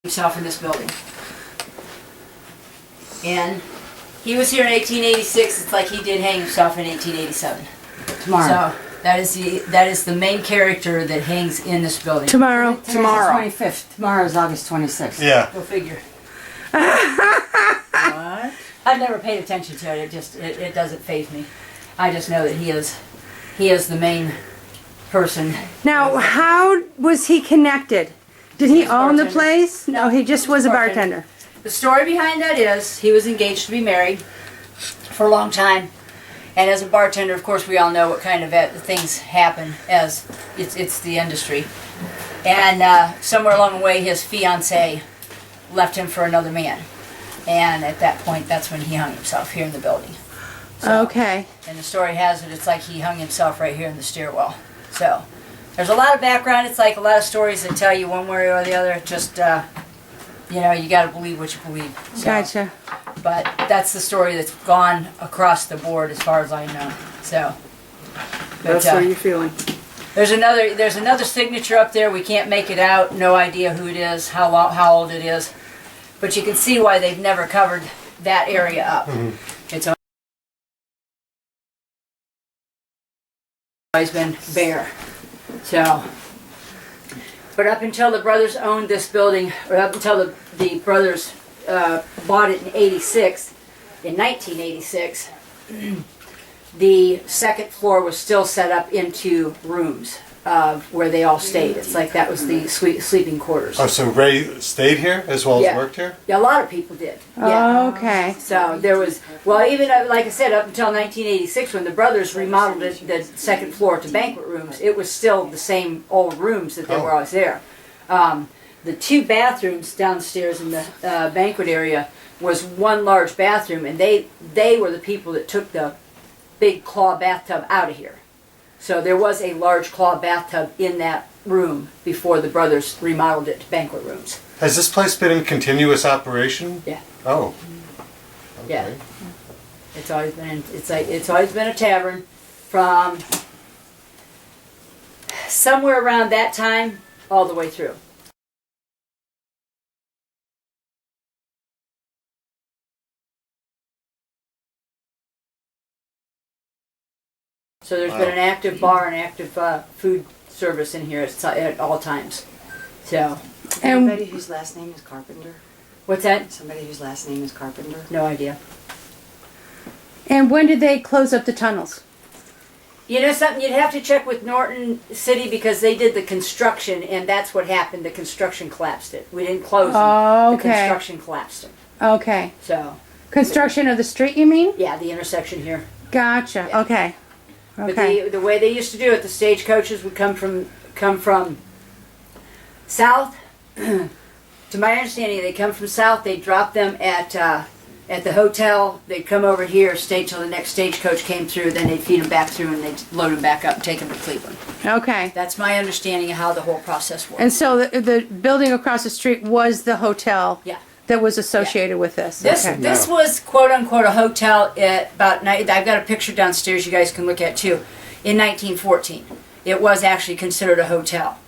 himself in this building. And he was here in 1886. It's like he did hang himself in 1887. Tomorrow. So that is the main character that hangs in this building. Tomorrow. Today's Tomorrow. the 25th. Tomorrow is August 26th. Yeah. Go figure. What? I've never paid attention to it. It doesn't faze me. I just know that he is the main person. Now, how was he connected? Did he own the bartender. place? No, he just was a bartender. The story behind that is he was engaged to be married for a long time. And as a bartender, of course, we all know what kind of things happen as it's the industry. And somewhere along the way, his fiancée left him for another man. And at that point, that's when he hung himself here in the building. So, Okay. and the story has it, it's like he hung himself right here in the stairwell. So there's a lot of background. It's like a lot of stories that tell you one way or the other. Just, you know, you got to believe what you believe. So, Gotcha. But that's the story that's gone across the board as far as I know. So. That's how you're feeling. There's another signature up there. We can't make it out. No idea who it is, how old it is. But you can see why they've never covered that area up. Mm-hmm. It's always been bare. So, but up until the brothers owned this building, or up until the brothers bought it in 1986, the second floor was still set up into rooms where they all stayed. It's like that was the sleeping quarters. Oh, so Ray stayed here as well as worked here? Yeah, a lot of people did. Yeah. Okay. So there was, well, even like I said, up until 1986 when the brothers remodeled the second floor to banquet rooms, it was still the same old rooms that they were always there. The two bathrooms downstairs in the banquet area was one large bathroom, and they were the people that took the big claw bathtub out of here. So there was a large claw bathtub in that room before the brothers remodeled it to banquet rooms. Has this place been in continuous operation? Yeah. Oh. Okay. Yeah. It's always been a tavern from somewhere around that time all the way through. So there's been an active bar and active food service in here at all times. So, And Somebody whose last name is Carpenter. what's that? Somebody whose last name is Carpenter. No idea. when did they close up the tunnels? You know something? You'd have to check with Norton City because they did the construction, and that's what happened. The construction collapsed it. We didn't close them. Oh, okay. The construction collapsed them. Okay. So, Construction of the street, you mean? yeah, the intersection here. Gotcha. Yeah. Okay. But Okay. the way they used to do it, the stagecoaches would come from south. To my understanding, they come from south. They drop them at the hotel. They'd come over here, stay till the next stagecoach came through. Then they'd feed them back through, and they'd load them back up and take them to Cleveland. Okay. That's my understanding of how the whole process works. And so the building across the street was the hotel Yeah. that was associated with this. This Okay. this was quote unquote a hotel at about night. I've got a picture downstairs you guys can look at too. In 1914, it was actually considered a hotel.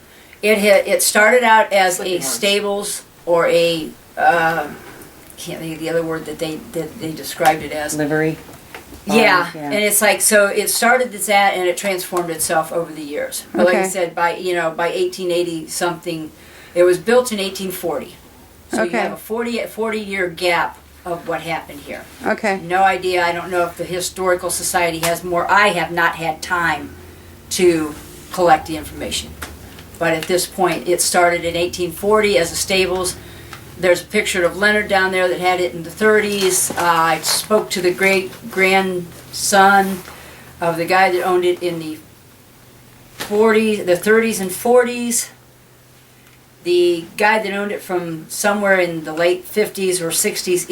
It started out as a stables or a can't think of the other word that they described it as. Livery. Yeah, Yeah. and it's like so. It started as that, and it transformed itself over the years. But like I Okay. said, by 1880 something, it was built in 1840. So you Okay. have a 40-year gap of what happened here. Okay. No idea. I don't know if the Historical Society has more. I have not had time to collect the information. But at this point, it started in 1840 as a stables. There's a picture of Leonard down there that had it in the 30s. I spoke to the great-grandson of the guy that owned it in the 30s and 40s. The guy that owned it from somewhere in the late 50s or 60s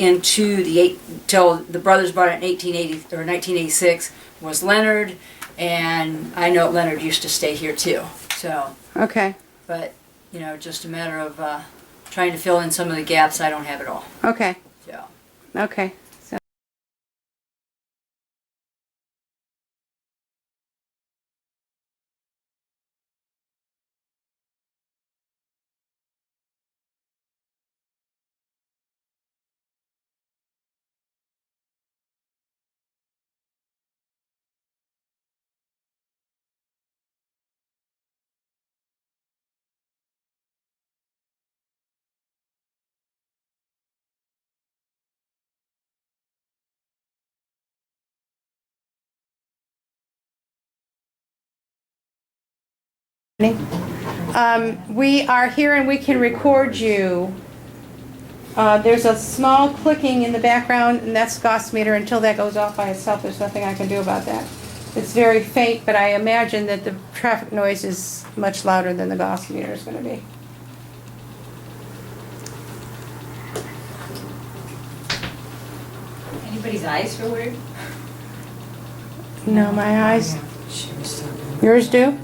till the brothers bought it in 1880 or 1986 was Leonard, and I know Leonard used to stay here too. So, Okay. but you know, just a matter of trying to fill in some of the gaps. I don't have it all. Okay. So. Okay. We are here and we can record you. There's a small clicking in the background, and that's Gauss meter. Until that goes off by itself, there's nothing I can do about that. It's very faint, but I imagine that the traffic noise is much louder than the Gauss meter is going to be. Anybody's eyes feel weird? No, my eyes. She was talking. Yours do?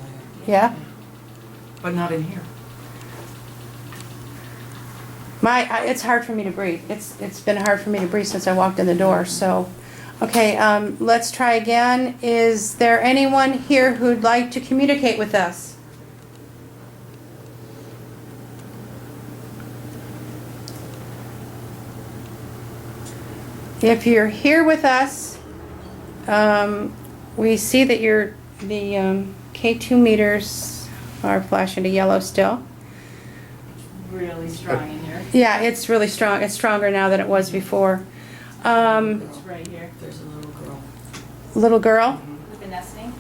Yeah. But not in here. It's hard for me to breathe. It's been hard for me to breathe since I walked in the door. So, okay, let's try again. Is there anyone here who'd like to communicate with us? If you're here with us, we see that the K2 meters are flashing to yellow still. Really strong in here. Yeah, it's really strong. It's stronger now than it was before. It's right here. There's a little girl. Little girl? With the nesting.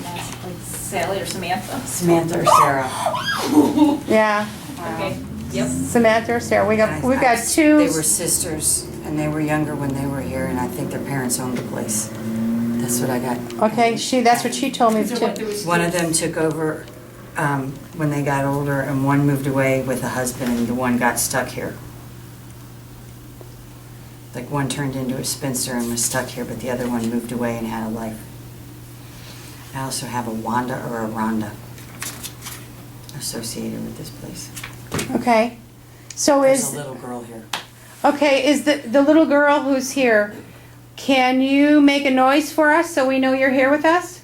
Like Sally or Samantha. Samantha or Sarah. Yeah. Okay. Yep. Samantha or Sarah. We've They got two. were sisters, and they were younger when they were here, and I think their parents owned the place. That's what I got. Okay, that's what she told me So too. what, there was One of them took over when they got older, and one moved away with a husband, and the one got stuck here. Like one turned into a spinster and was stuck here, but the other one moved away and had a life. I also have a Wanda or a Rhonda associated with this place. Okay. So There's a little girl here. okay, is the little girl who's here, can you make a noise for us so we know you're here with us?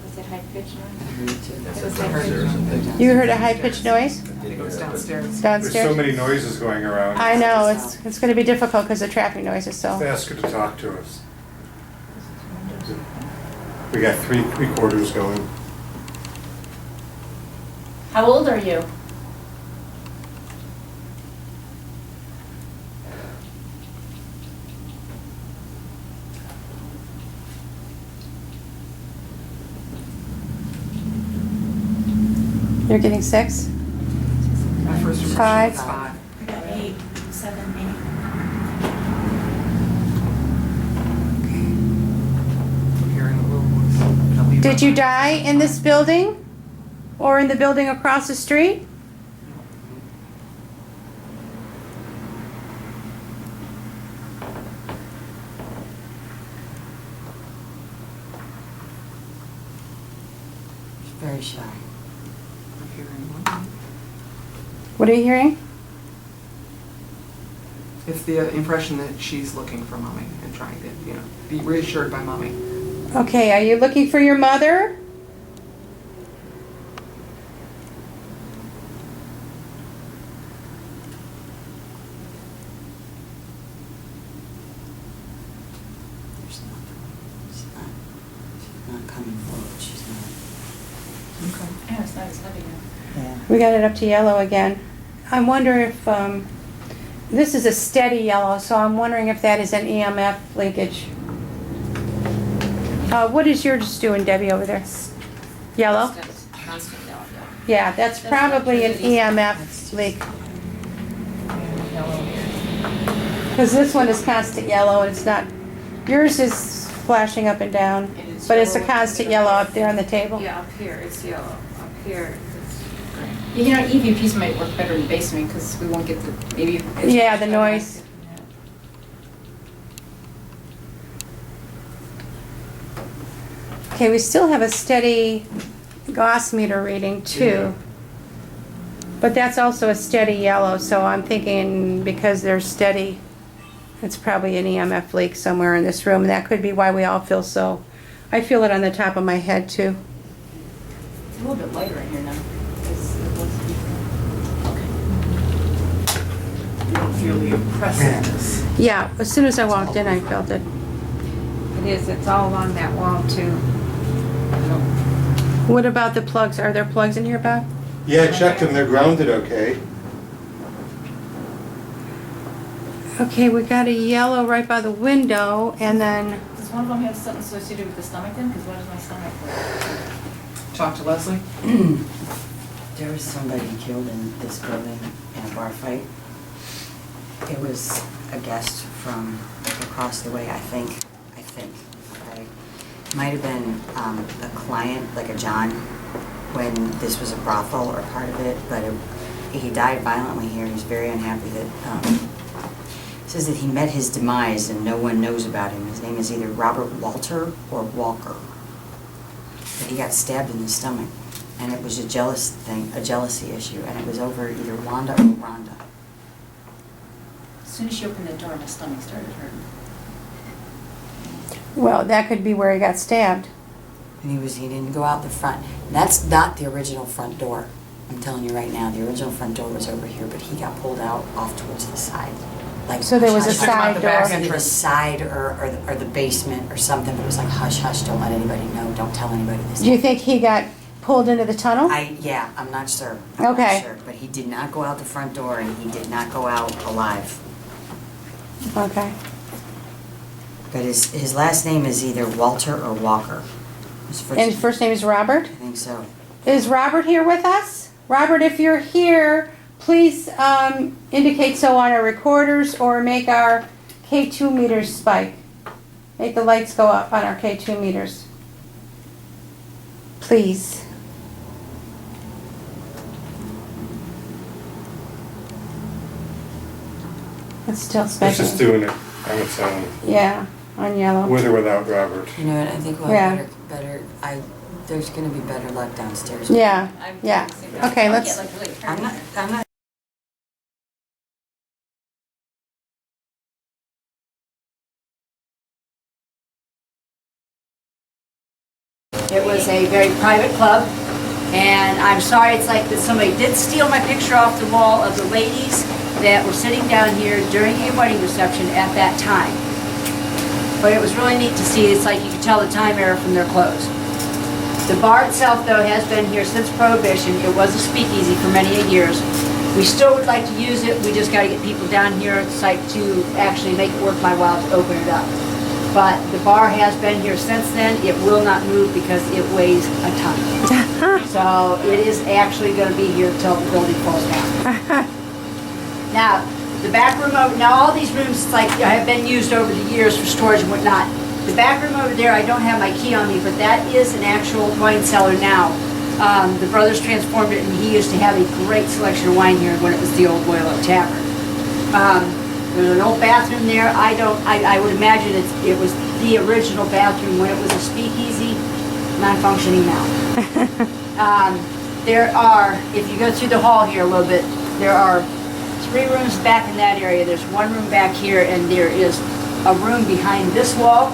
Was it high pitched noise? You heard a high-pitched noise It goes downstairs. downstairs? There's so many noises going around. I know, it's going to be difficult because of traffic noises, so. Ask her to talk to us. We got three recorders going. How old are you? You're getting 6? My first impression Five. was 5. I got 8, 7, 8. I'm hearing a little voice. Tell me Did you about die in this building? Or in the building across the street? Very shy. I'm hearing one. What are you hearing? It's the impression that she's looking for mommy and trying to, be reassured by mommy. Okay, are you looking for your mother? There's nothing. She's not coming forward. She's not. Okay. Yeah, it's not as heavy now. Yeah. We got it up to yellow again. I wonder if, this is a steady yellow, so I'm wondering if that is an EMF leakage. What is yours doing, Debbie, over there? Yellow? Constant yellow. Yeah, that's probably an EMF leak. Yellow here. Because this one is constant yellow and it's not, yours is flashing up and down, It is but it's a yellow. constant yellow up there on the table. Yeah, up here it's yellow. Up here it's green. You know, EVPs might work better in the basement because we won't get the, maybe. Yeah, the noise. Okay, we still have a steady Gauss meter reading too. But that's also a steady yellow, so I'm thinking because they're steady, it's probably an EMF leak somewhere in this room, and that could be why we all feel so. I feel it on the top of my head too. It's a little bit lighter in here now. You don't feel the oppressiveness. Yeah, as soon as I walked in, I felt it. It is, it's all along that wall too. What about the plugs? Are there plugs in here, Bob? Yeah, I checked them, they're grounded okay. Okay, we got a yellow right by the window, and then, Does one of them have something associated with the stomach then? Because what does my stomach look? Talk to Leslie. There was somebody killed in this building in a bar fight. It was a guest from across the way, I think, okay? Might have been a client, like a John, when this was a brothel or part of it, but he died violently here. He's very unhappy that, says that he met his demise and no one knows about him. His name is either Robert Walter or Walker. But he got stabbed in the stomach, and it was a jealousy issue, and it was over either Wanda or Rhonda. As soon as she opened the door, my stomach started hurting. well, that could be where he got stabbed. And he didn't go out the front. That's not the original front door. I'm telling you right now, the original front door was over here, but he got pulled out off towards the side. Like, So there was a hush, hush, side the back door. either the side or the basement or something, but it was like hush, hush, don't let anybody know, don't tell anybody this. Do you think he got pulled into the tunnel? Yeah, I'm not sure. I'm not Okay. sure. But he did not go out the front door and he did not go out alive. Okay. But his last name is either Walter or Walker. And his first name is Robert? I think so. Is Robert here with us? Robert, if you're here, please indicate so on our recorders or make our K2 meters spike. Make the lights go up on our K2 meters. Please. It's still It's spiking. just doing it on its own, Yeah, on yellow. with or without Robert. You know what, I think Yeah. there's gonna be better luck downstairs. Yeah, I'm yeah. thinking the same thing. Okay, I let's, get, like, really I'm not, paranoid. I'm not It was a very private club, and I'm sorry, it's like that somebody did steal my picture off the wall of the ladies that were sitting down here during a wedding reception at that time. But it was really neat to see, it's like you could tell the time era from their clothes. The bar itself, though, has been here since Prohibition. It was a speakeasy for many years. We still would like to use it, we just gotta get people down here at site to actually make it worth my while to open it up. But the bar has been here since then. It will not move because it weighs a ton. So it is actually gonna be here till the building falls down. Now, the back room over, now all these rooms, it's like, have been used over the years for storage and whatnot. The back room over there, I don't have my key on me, but that is an actual wine cellar now. The brothers transformed it, and he used to have a great selection of wine here when it was the old Boil Up Tavern. There's an old bathroom there. I would imagine it was the original bathroom when it was a speakeasy, non-functioning now. There are, if you go through the hall here a little bit, there are 3 rooms back in that area. There's 1 room back here, and there is a room behind this wall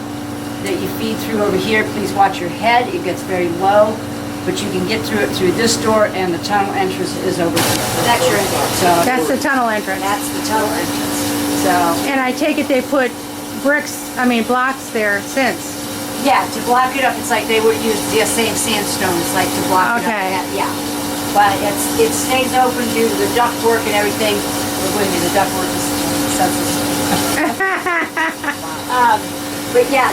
that you feed through over here. Please watch your head. It gets very low, but you can get through it through this door, and the tunnel entrance is over here. That's your entrance. So that's the tunnel entrance. that's the tunnel entrance. So, And I take it they put blocks there since. yeah, to block it up, it's like they would use the same sandstone. It's like to block Okay. it up. Yeah. But it stays open due to the ductwork and everything. But believe me, the ductwork is senseless. But yeah,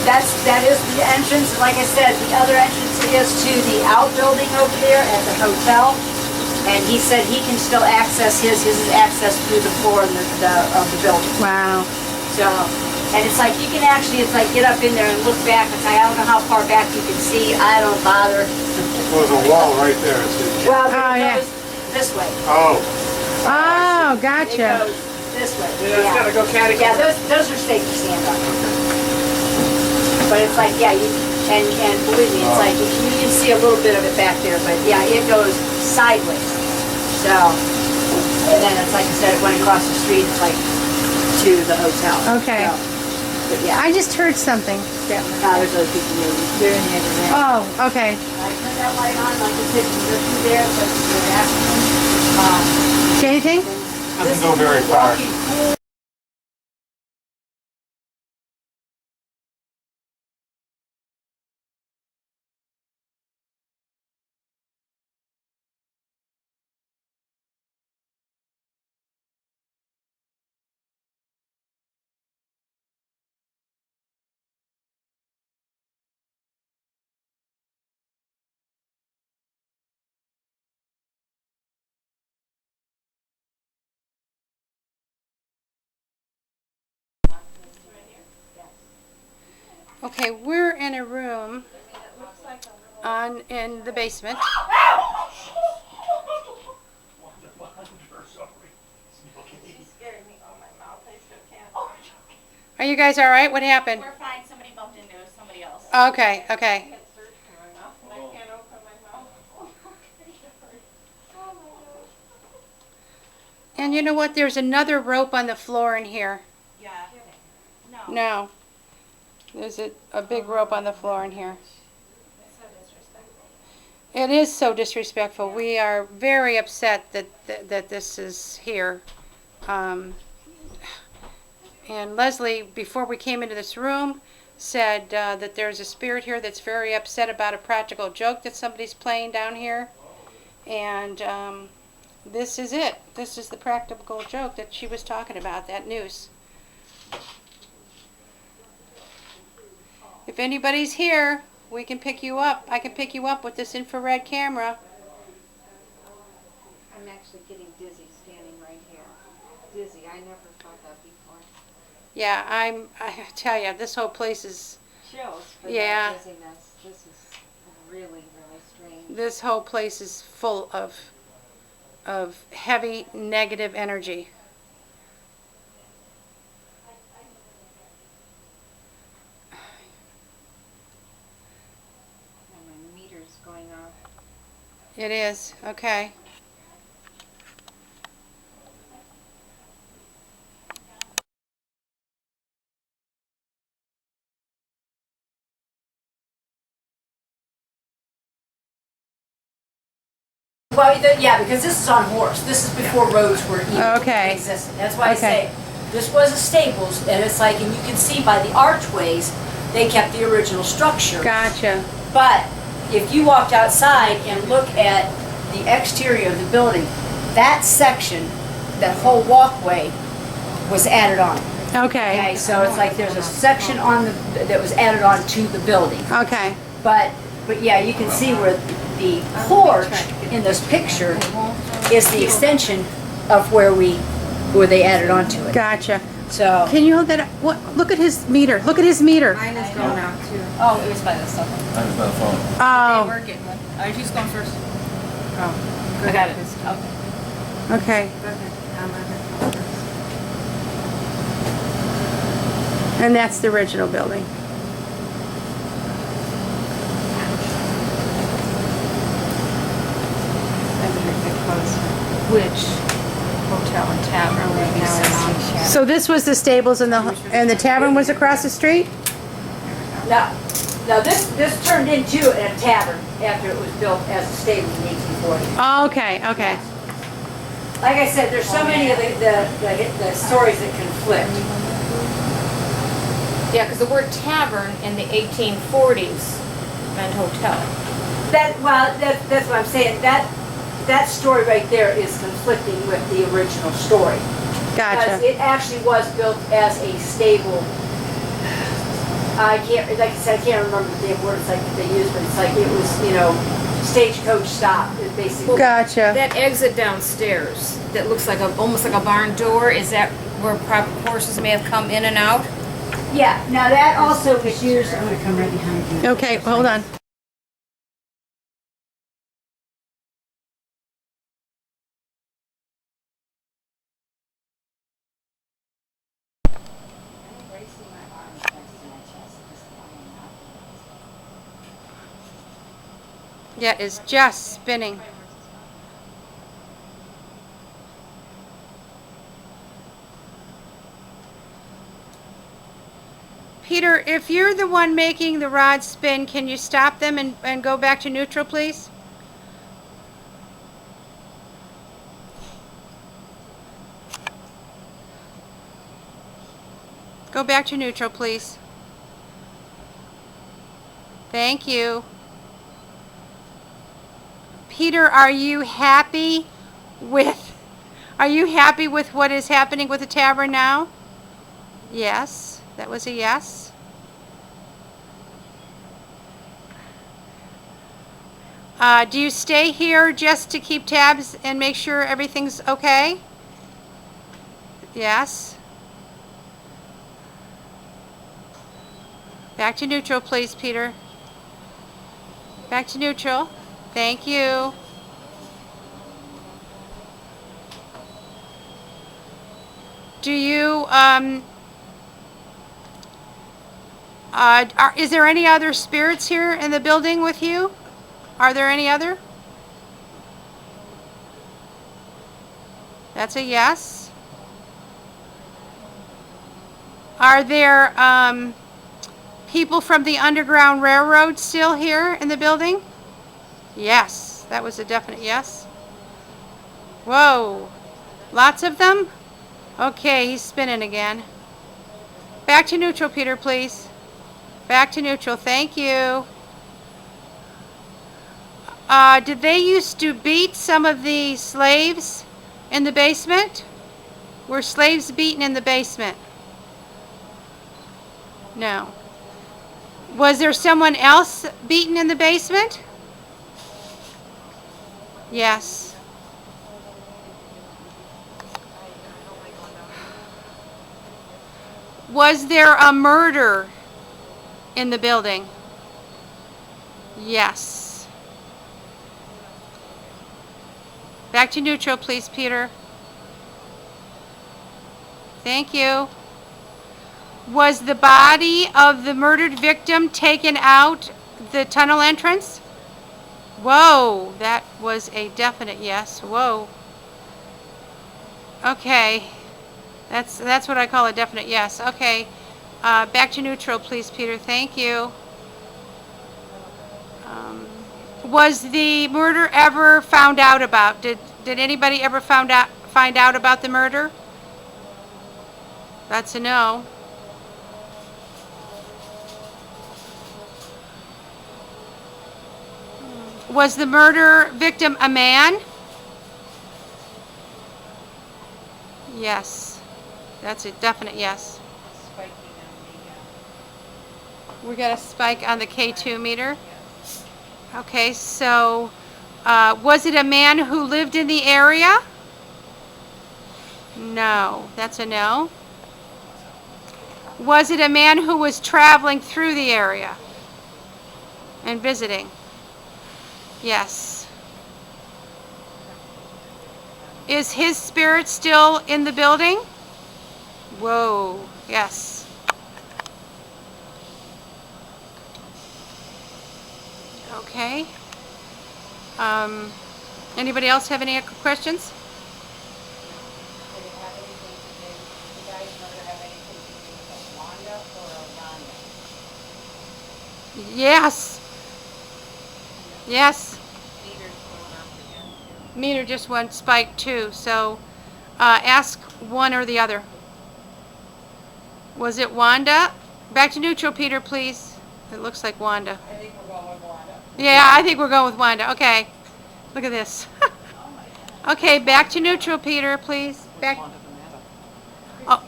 that is the entrance. Like I said, the other entrance is to the outbuilding over there at the hotel. And he said he can still access his is access through the floor of the building. Wow. So, and it's like you can actually, it's like get up in there and look back. It's like, I don't know how far back you can see. I don't bother. Well, there's a wall right there, see? Well, Oh, it yeah. goes this way. Oh, Oh, It gotcha. goes this way. Yeah, it's gotta go catty. Yeah, those are safe to stand up. But it's like, yeah, and believe me, it's like, you can see a little bit of it back there, but yeah, it goes sideways. So, and then it's like I said, it went across the street, like, to the hotel. Okay. So, but yeah, I just heard something. there's other people moving. They're in the other room. Oh, okay. I turned that light on, like I said, you can go through there, but the bathroom. See anything? doesn't go very far. Walking Okay, we're in a room in the basement. Are you guys all right? What happened? We're fine. Somebody bumped into somebody else. Okay, okay. And you know what? There's another rope on the floor in here. Yeah. No. No. There's a big rope on the floor in here. It's so disrespectful. It is so disrespectful. We are very upset that this is here. And Leslie, before we came into this room, said that there's a spirit here that's very upset about a practical joke that somebody's playing down here. And this is it. This is the practical joke that she was talking about, that noose. If anybody's here, we can pick you up. I can pick you up with this infrared camera. I'm actually getting dizzy standing right here. Dizzy, I never thought that before. Yeah, I tell you, this whole place is, Chills for Yeah. that dizziness. This is really, really strange. this whole place is full of heavy negative energy. And my meter's going off. It is, okay. Well, yeah, because this is on horse. This is before roads were even Okay. existed. That's why I Okay. say this was a stables, and it's like, and you can see by the archways, they kept the original structure. Gotcha. But if you walked outside and look at the exterior of the building, that section, that whole walkway, was added on. Okay, Okay. so it's like there's a section on that was added on to the building. Okay. But yeah, you can see where the porch in this picture is the extension of where they added onto it. Gotcha. So, Can you hold that up? What? Look at his meter. Look at his meter. Mine is going out too. Oh, it was by this stuff. I was by the phone. They Oh, were getting one. All right, who's going first? Oh, I got it. Okay. okay. go ahead. I'm on it first. And that's the original building. I better get closer. Which hotel and tavern would be sensitive? So this was the stables and the tavern was across the street? now this turned into a tavern after it was built as a stable in 1840. Oh, okay, okay. Like I said, there's so many of the stories that conflict. Yeah, because the word tavern in the 1840s meant hotel. That's what I'm saying. That story right there is conflicting with the original story. Because Gotcha. it actually was built as a stable. Like I said, I can't remember the damn words like that they used, but it's like it was, stagecoach stop. It basically. Gotcha. That exit downstairs that looks like almost like a barn door, is that where proper horses may have come in and out? Yeah. Now that also was used. I'm going to come right behind you. Okay, hold on. Yeah, it's just spinning. Peter, if you're the one making the rod spin, can you stop them and go back to neutral, please? Go back to neutral, please. Thank you. Peter, are you happy with what is happening with the tavern now? Yes, that was a yes. Do you stay here just to keep tabs and make sure everything's okay? Yes. Back to neutral, please, Peter. Back to neutral. Thank you. Do you, is there any other spirits here in the building with you? Are there any other? That's a yes. Are there people from the Underground Railroad still here in the building? Yes, that was a definite yes. Whoa, lots of them? Okay, he's spinning again. Back to neutral, Peter, please. Back to neutral, thank you. Did they used to beat some of the slaves in the basement? Were slaves beaten in the basement? No. Was there someone else beaten in the basement? Yes. Was there a murder in the building? Yes. Back to neutral, please, Peter. Thank you. Was the body of the murdered victim taken out the tunnel entrance? Whoa, that was a definite yes. Whoa. Okay. That's what I call a definite yes. Okay. Back to neutral, please, Peter. Thank you. Was the murder ever found out about? Did anybody ever find out about the murder? That's a no. Was the murder victim a man? Yes. That's a definite yes. We got a spike on the K2 meter. Okay, so was it a man who lived in the area? No, that's a no. Was it a man who was traveling through the area and visiting? Yes. Is his spirit still in the building? Whoa, yes. Okay. Anybody else have any questions? Did it have anything to do, the guy's murder have anything to do with a Wanda or a Rhonda? Yes. Yes. Meter just went spike too, so ask one or the other. Was it Wanda? Back to neutral, Peter, please. It looks like Wanda. I think we're going with Wanda. Yeah, I think we're going with Wanda. Okay. Look at this. Okay, back to neutral, Peter, please. Back. Oh.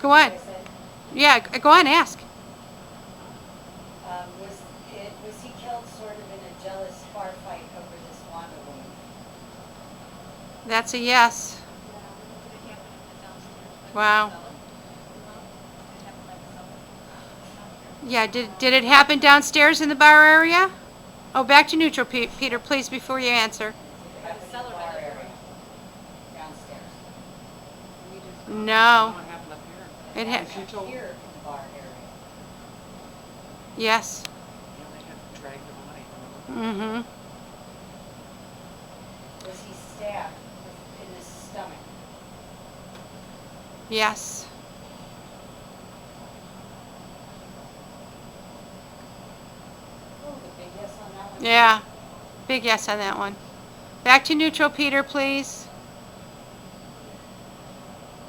Go on. Yeah, go on, ask. Was he killed sort of in a jealous bar fight over this Wanda woman? That's a yes. Wow. Yeah, did it happen downstairs in the bar area? Oh, back to neutral, Peter, please, before you answer. At the cellar bar area, downstairs. No. It Here in the bar area. Yes. Mm-hmm. Was he stabbed in his stomach? Yes. Oh, the big yes on that one? Yeah. Big yes on that one. Back to neutral, Peter, please.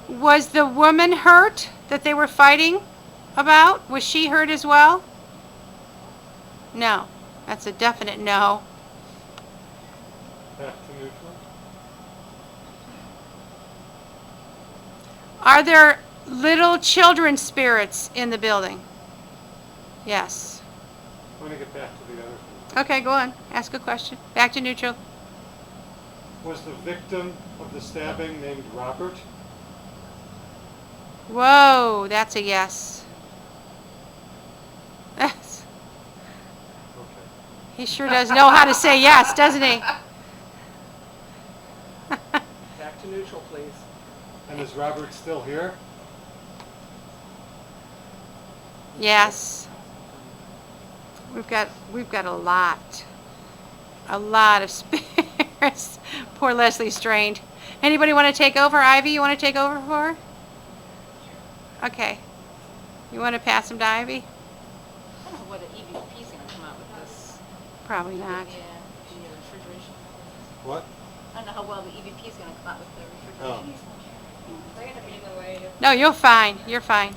Was the woman hurt that they were fighting about? Was she hurt as well? No. That's a definite no. Back to neutral. Are there little children spirits in the building? Yes. I want to get back to the other thing. Okay, go on. Ask a question. Back to neutral. Was the victim of the stabbing named Robert? Whoa, that's a yes. That's, Okay. he sure does know how to say yes, doesn't he? Back to neutral, please. And is Robert still here? Yes. We've got a lot of spares. Poor Leslie's strained. Anybody want to take over? Ivy, you want to take over for her? Okay. You want to pass him to Ivy? I don't know whether EVP's gonna come out with this. Probably not. Yeah, the refrigeration. What? I don't know how well the EVP's gonna come out with the Oh. refrigeration. They're gonna be in the way. No, you're fine. You're fine.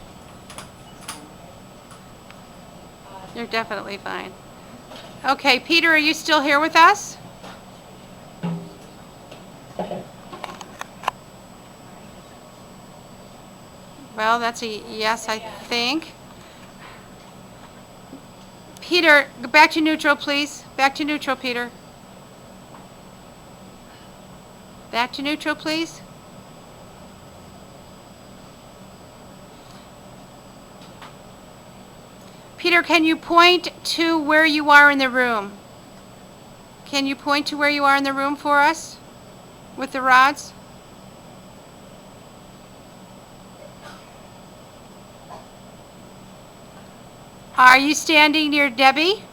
You're definitely fine. Okay, Peter, are you still here with us? Well, that's a yes, I think. Peter, go back to neutral, please. Back to neutral, Peter. Back to neutral, please. Peter, can you point to where you are in the room? Can you point to where you are in the room for us with the rods? Are you standing near Debbie?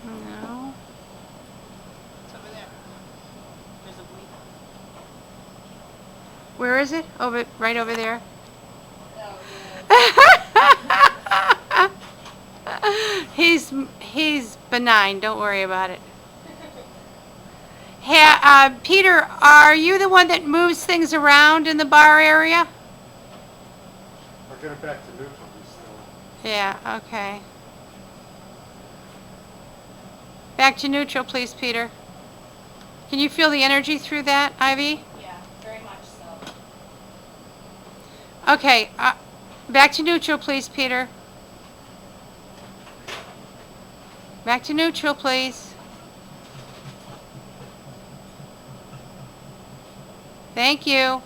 No. It's over there. There's a bleep. Where is it? Over, right over there. He's benign. Don't worry about it. Peter, are you the one that moves things around in the bar area? I'll get it back to neutral. He's still. Yeah, okay. Back to neutral, please, Peter. Can you feel the energy through that, Ivy? Yeah, very much so. Okay, back to neutral, please, Peter. Back to neutral, please. Thank you.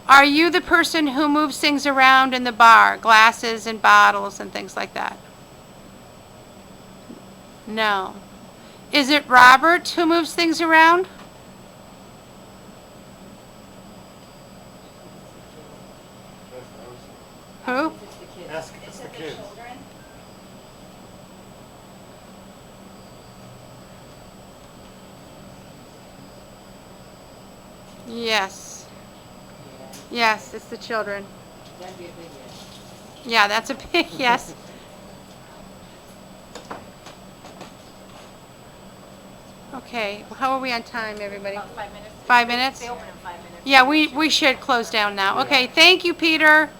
Are you the person who moves things around in the bar? Glasses and bottles and things like that? No. Is it Robert who moves things around? Who? Ask if it's the kids. Children? Yes. Yes, it's the children. Yeah, that's a big yes. Okay, how are we on time, everybody? About 5 minutes. 5 minutes? They open in 5 minutes. Yeah, we should close down now. Okay, thank you, Peter.